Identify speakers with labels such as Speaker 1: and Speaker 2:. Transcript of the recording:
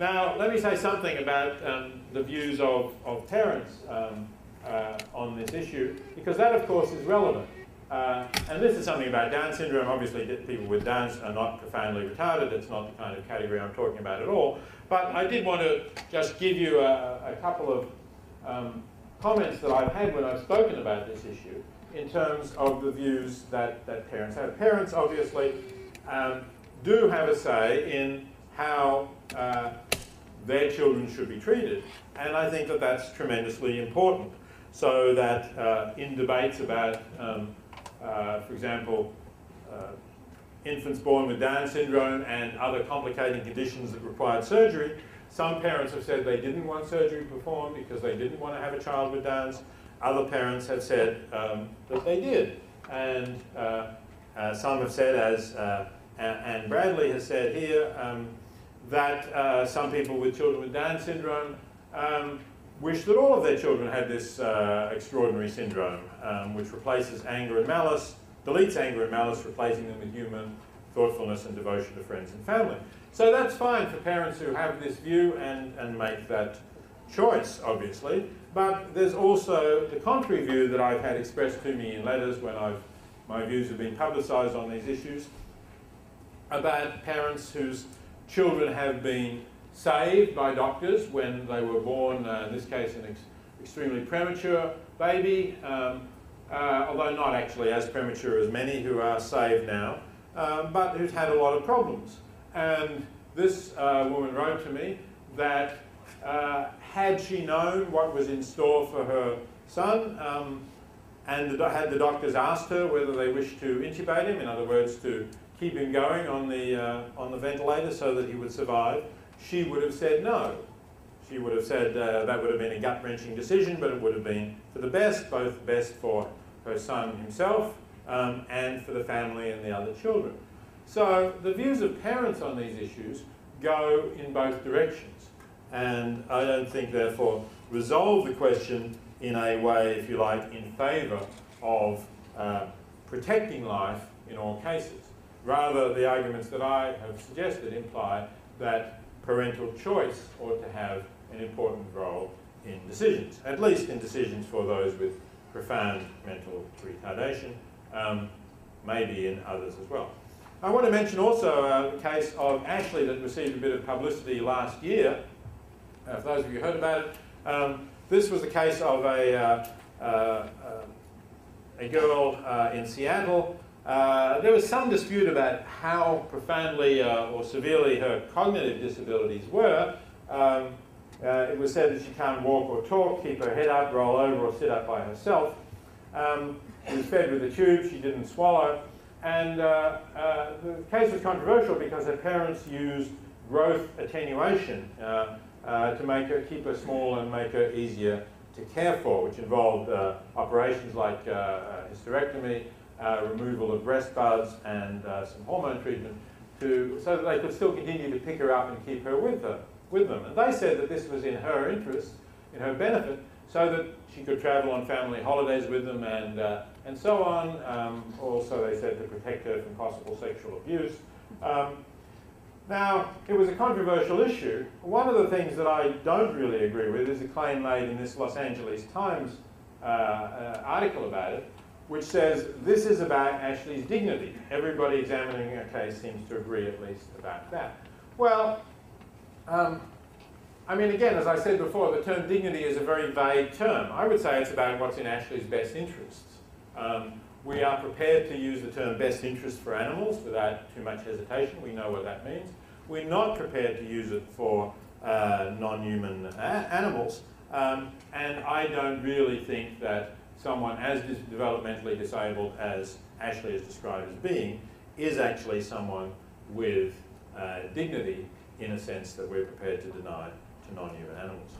Speaker 1: Now, let me say something about the views of parents on this issue, because that, of course, is relevant. And this is something about Down syndrome. Obviously, people with Downs are not profoundly retarded. It's not the kind of category I'm talking about at all. But I did want to just give you a couple of comments that I've had when I've spoken about this issue in terms of the views that parents have. Parents, obviously, do have a say in how their children should be treated. And I think that that's tremendously important. So that in debates about, for example, infants born with Down syndrome and other complicating conditions that required surgery, some parents have said they didn't want surgery performed because they didn't want to have a child with Downs. Other parents have said that they did. And some have said, as Anne Bradley has said here, that some people with children with Down syndrome wish that all of their children had this extraordinary syndrome, which replaces anger and malice, deletes anger and malice, replacing them with human thoughtfulness and devotion to friends and family. So that's fine for parents who have this view and make that choice, obviously. But there's also the contrary view that I've had expressed to me in letters when my views have been publicised on these issues, about parents whose children have been saved by doctors when they were born, in this case an extremely premature baby, although not actually as premature as many who are saved now, but who's had a lot of problems. And this woman wrote to me that had she known what was in store for her son, and had the doctors asked her whether they wished to intubate him, in other words, to keep him going on the ventilator so that he would survive, she would have said no. She would have said that would have been a gut-wrenching decision, but it would have been for the best, both best for her son himself and for the family and the other children. So the views of parents on these issues go in both directions, and I don't think, therefore, resolve the question in a way, if you like, in favour of protecting life in all cases. Rather, the arguments that I have suggested imply that parental choice ought to have an important role in decisions, at least in decisions for those with profound mental retardation, maybe in others as well. I want to mention also the case of Ashley that received a bit of publicity last year. For those of you who heard about it, this was the case of a girl in Seattle. There was some dispute about how profoundly or severely her cognitive disabilities were. It was said that she can't walk or talk, keep her head up, roll over or sit up by herself. She was fed with a tube, she didn't swallow. And the case was controversial because her parents used growth attenuation to make her, keep her small and make her easier to care for, which involved operations like hysterectomy, removal of breast buds and some hormone treatment so that they could still continue to pick her up and keep her with them. And they said that this was in her interest, in her benefit, so that she could travel on family holidays with them and so on. Also, they said to protect her from possible sexual abuse. Now, it was a controversial issue. One of the things that I don't really agree with is a claim made in this Los Angeles Times article about it, which says this is about Ashley's dignity. Everybody examining a case seems to agree at least about that. Well, I mean, again, as I said before, the term dignity is a very vague term. I would say it's about what's in Ashley's best interests. We are prepared to use the term best interest for animals without too much hesitation. We know what that means. We're not prepared to use it for non-human animals. And I don't really think that someone as developmentally disabled as Ashley is described as being is actually someone with dignity in a sense that we're prepared to deny to non-human animals.